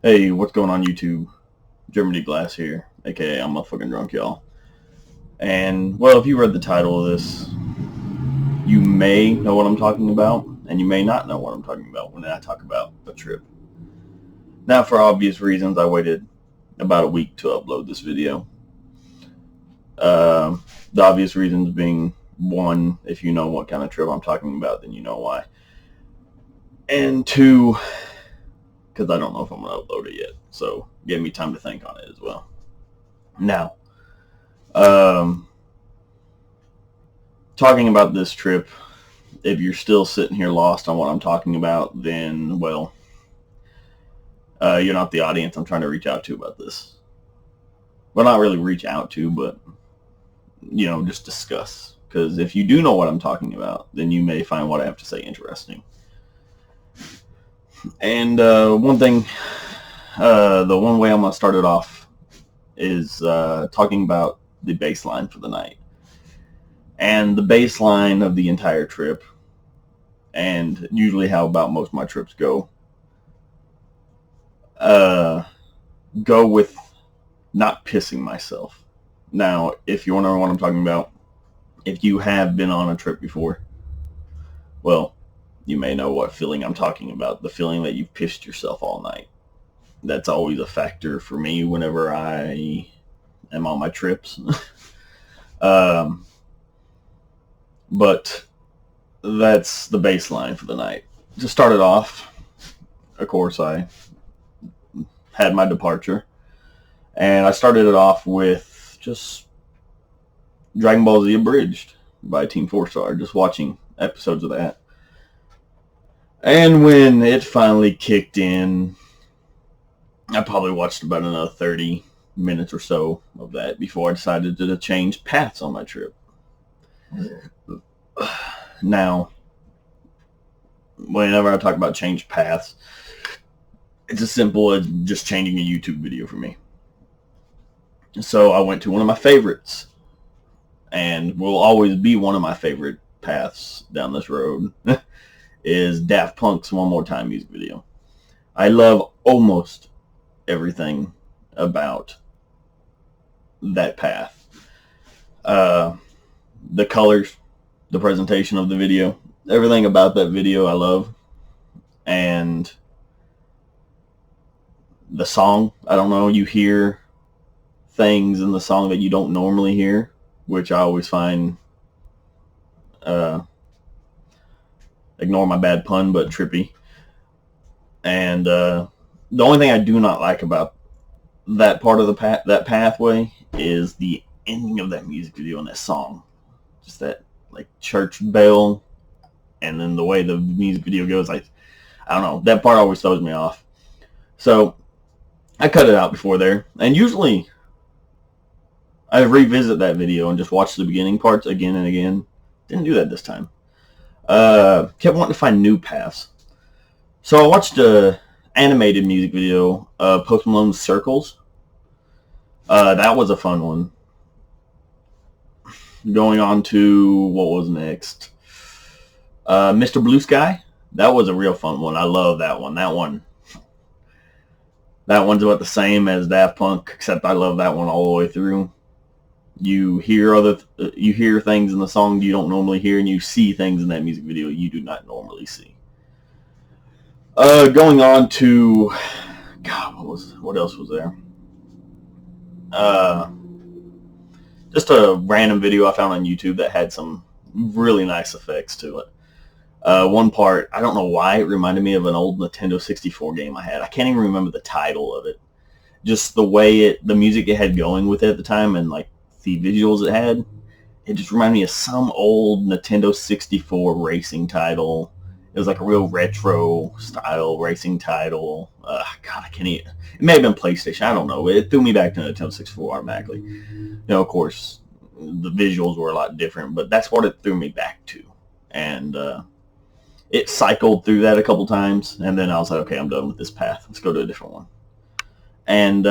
Hey, what's going on YouTube? Germany Glass here, aka I'm motherfucking drunk, y'all. And, well, if you read the title of this, you may know what I'm talking about, and you may not know what I'm talking about when I talk about a trip. Now, for obvious reasons, I waited about a week to upload this video. The obvious reasons being, one, if you know what kind of trip I'm talking about, then you know why. And two, because I don't know if I'm going to upload it yet, so give me time to think on it as well. Now, talking about this trip, if you're still sitting here lost on what I'm talking about, then, well, you're not the audience I'm trying to reach out to about this. Well, not really reach out to, but, just discuss. Because if you do know what I'm talking about, then you may find what I have to say interesting. And one thing, the one way I'm going to start it off is talking about the baseline for the night. And the baseline of the entire trip, and usually how about most of my trips go with not pissing myself. Now, if you're wondering what I'm talking about, if you have been on a trip before, well, you may know what feeling I'm talking about. The feeling that you've pissed yourself all night. That's always a factor for me whenever I am on my trips. But that's the baseline for the night. To start it off, of course, I had my departure. And I started it off with just Dragon Ball Z Abridged by Team 4-Star, just watching episodes of that. And when it finally kicked in, I probably watched about another 30 minutes or so of that before I decided to change paths on my trip. Now, whenever I talk about change paths, it's as simple as just changing a YouTube video for me. So I went to one of my favorites, and will always be one of my favorite paths down this road, is Daft Punk's One More Time music video. I love almost everything about that path. The colors, the presentation of the video, everything about that video I love. And the song, I don't know, you hear things in the song that you don't normally hear, which I always find, ignore my bad pun, but trippy. And the only thing I do not like about that part of that pathway is the ending of that music video and that song. Just that like church bell, and then the way the music video goes, I don't know, that part always throws me off. So I cut it out before there, and usually I revisit that video and just watch the beginning parts again and again. Didn't do that this time. Kept wanting to find new paths. So I watched a animated music video, Post Malone's Circles. That was a fun one. Going on to, what was next? Mr. Blue Sky. That was a real fun one. I love that one. That one's about the same as Daft Punk, except I love that one all the way through. You hear things in the song you don't normally hear, and you see things in that music video you do not normally see. Going on to, God, what else was there? Just a random video I found on YouTube that had some really nice effects to it. One part, I don't know why, it reminded me of an old Nintendo 64 game I had. I can't even remember the title of it. Just the way the music it had going with it at the time, and like the visuals it had, it just reminded me of some old Nintendo 64 racing title. It was like a real retro style racing title. God, I can't even. It may have been PlayStation. I don't know. It threw me back to Nintendo 64 automatically. Of course, the visuals were a lot different, but that's what it threw me back to. And it cycled through that a couple times, and then I was like, okay, I'm done with this path. Let's go to a different one. And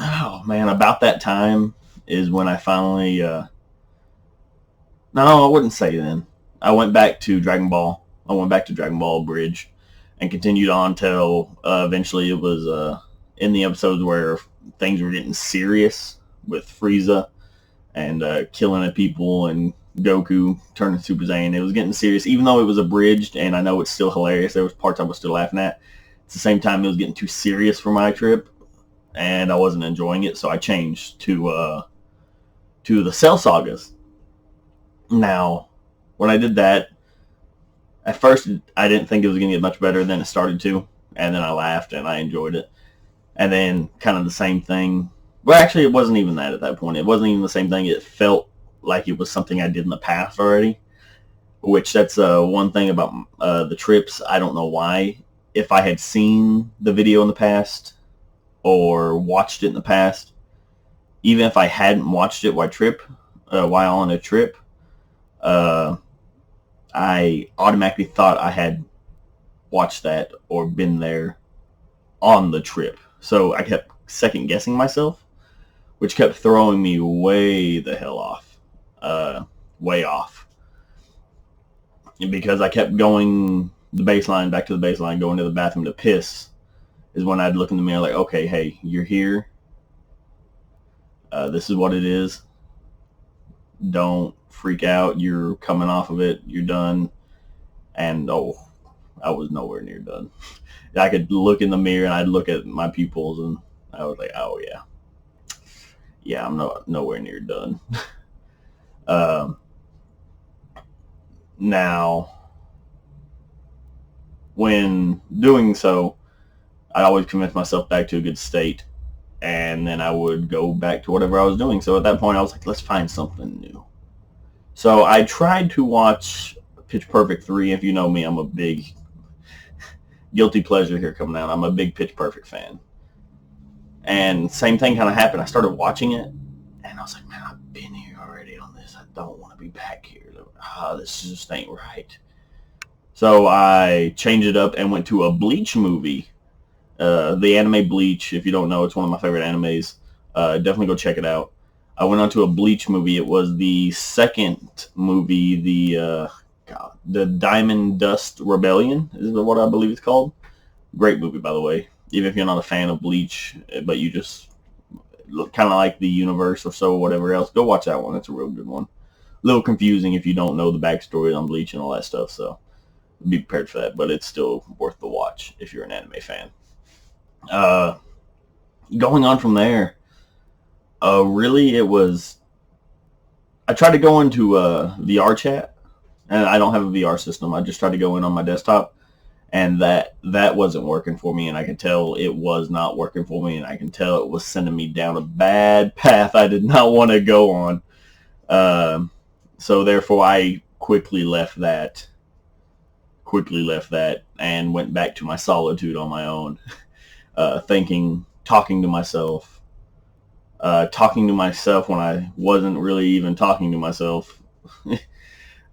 oh man, about that time is when I finally. No, I wouldn't say then. I went back to Dragon Ball. I went back to Dragon Ball Bridge, and continued on till eventually it was in the episodes where things were getting serious with Frieza and killing at people and Goku turning Super Saiyan. It was getting serious, even though it was abridged, and I know it's still hilarious. There was parts I was still laughing at. At the same time, it was getting too serious for my trip, and I wasn't enjoying it, so I changed to the Cell Sagas. Now, when I did that, at first I didn't think it was going to get much better. Then it started to, and then I laughed and I enjoyed it. And then kind of the same thing. Well, actually, it wasn't even that at that point. It wasn't even the same thing. It felt like it was something I did in the past already, which that's one thing about the trips. I don't know why. If I had seen the video in the past or watched it in the past, even if I hadn't watched it while on a trip, I automatically thought I had watched that or been there on the trip. So I kept second guessing myself, which kept throwing me way the hell off. Way off. Because I kept going back to the baseline, going to the bathroom to piss, is when I'd look in the mirror like, okay, hey, you're here. This is what it is. Don't freak out. You're coming off of it. You're done. And, I was nowhere near done. I could look in the mirror and I'd look at my pupils and I was like, oh, yeah. Yeah, I'm nowhere near done. Now, when doing so, I always convince myself back to a good state, and then I would go back to whatever I was doing. So at that point, I was like, let's find something new. So I tried to watch Pitch Perfect 3. If you know me, I'm a big guilty pleasure here coming out. I'm a big Pitch Perfect fan. And same thing kind of happened. I started watching it, and I was like, man, I've been here already on this. I don't want to be back here. This just ain't right. So I changed it up and went to a Bleach movie. The anime Bleach, if you don't know, it's one of my favorite animes. Definitely go check it out. I went on to a Bleach movie. It was the second movie, the Diamond Dust Rebellion is what I believe it's called. Great movie, by the way. Even if you're not a fan of Bleach, but you just kind of like the universe or so, whatever else, go watch that one. It's a real good one. A little confusing if you don't know the backstory on Bleach and all that stuff, so be prepared for that, but it's still worth the watch if you're an anime fan. Going on from there, really it was, I tried to go into VR chat, and I don't have a VR system. I just tried to go in on my desktop, and that wasn't working for me, and I could tell it was not working for me, and I can tell it was sending me down a bad path I did not want to go on. So therefore I quickly left that and went back to my solitude on my own, thinking, talking to myself when I wasn't really even talking to myself.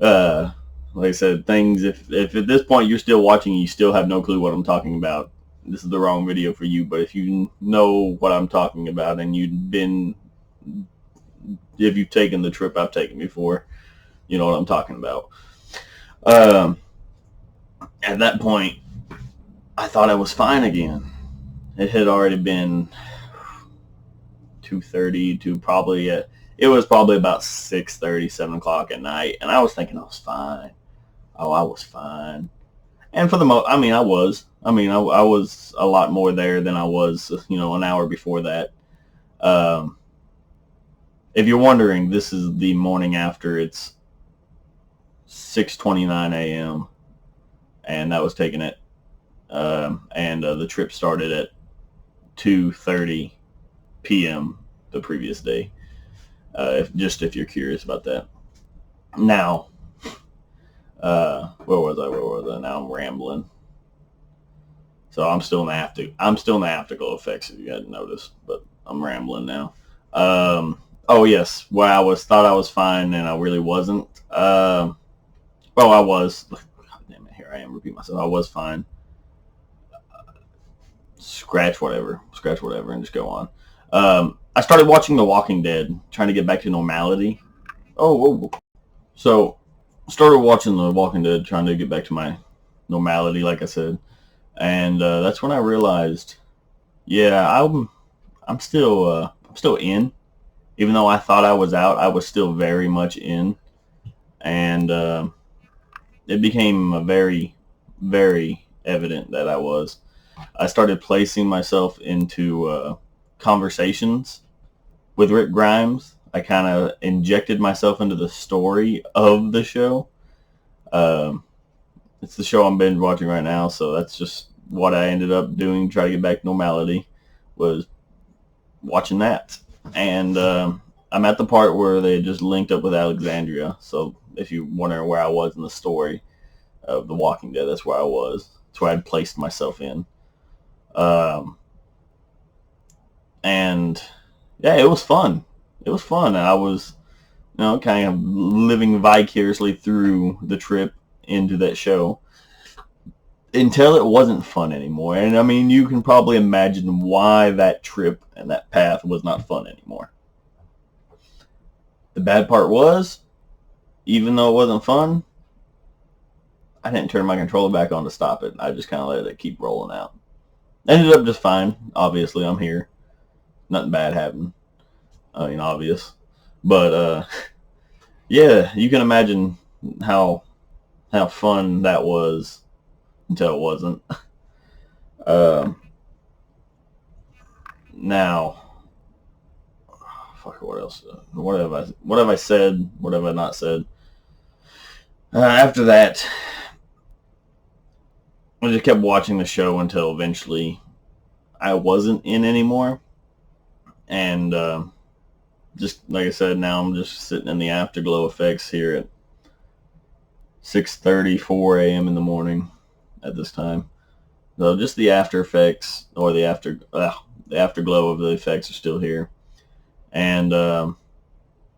Like I said, things, if at this point you're still watching and you still have no clue what I'm talking about, this is the wrong video for you. But if you know what I'm talking about and if you've taken the trip I've taken before, you know what I'm talking about. At that point, I thought I was fine again. It had already been 2:30 to probably, it was probably about 6:30, 7 o'clock at night, and I was thinking I was fine. Oh, I was fine. And for the most, I was a lot more there than I was, an hour before that. If you're wondering, this is the morning after. It's 6:29 a.m. and that was taking it. And the trip started at 2:30 p.m. the previous day. If you're curious about that. Now, where was I? Now I'm rambling. So I'm still in the afterglow effects, if you hadn't noticed, but I'm rambling now. Oh yes, where thought I was fine and I really wasn't. Well, I was. God damn it, here I am repeating myself. I was fine. Scratch whatever, and just go on. I started watching The Walking Dead, trying to get back to normality. So started watching The Walking Dead, trying to get back to my normality, like I said. And that's when I realized, yeah, I'm still in. Even though I thought I was out, I was still very much in. And it became very evident that I was. I started placing myself into conversations with Rick Grimes. I kind of injected myself into the story of the show. Um, it's the show I'm binge watching right now, so that's just what I ended up doing. Try to get back to normality was watching that, and I'm at the part where they just linked up with Alexandria. So if you wonder where I was in the story of The Walking Dead, that's where I was. That's where I'd placed myself in. Um, and yeah, it was fun. It was fun. I was, kind of living vicariously through the trip into that show until it wasn't fun anymore. And I mean, you can probably imagine why that trip and that path was not fun anymore. The bad part was, even though it wasn't fun, I didn't turn my controller back on to stop it. I just kind of let it keep rolling out. Ended up just fine. Obviously, I'm here. Nothing bad happened. I mean, obvious. But, yeah, you can imagine how fun that was until it wasn't. Um, Now, fuck, what else? What have I said? What have I not said? After that, I just kept watching the show until eventually I wasn't in anymore. And just like I said, now I'm just sitting in the afterglow effects here at 6:30, 4 a.m. in the morning at this time. So just the after effects or the afterglow of the effects are still here. And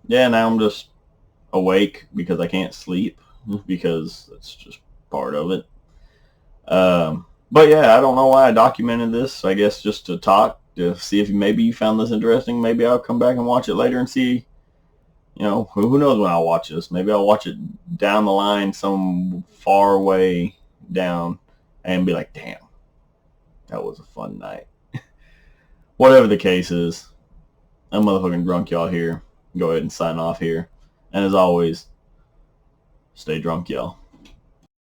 yeah, now I'm just awake because I can't sleep because that's just part of it. But yeah, I don't know why I documented this. I guess just to talk, to see if maybe you found this interesting. Maybe I'll come back and watch it later and see, who knows when I'll watch this. Maybe I'll watch it down the line some far way down and be like, damn, that was a fun night. Whatever the case is, I'm motherfucking drunk, y'all here. Go ahead and sign off here. And as always, stay drunk, y'all.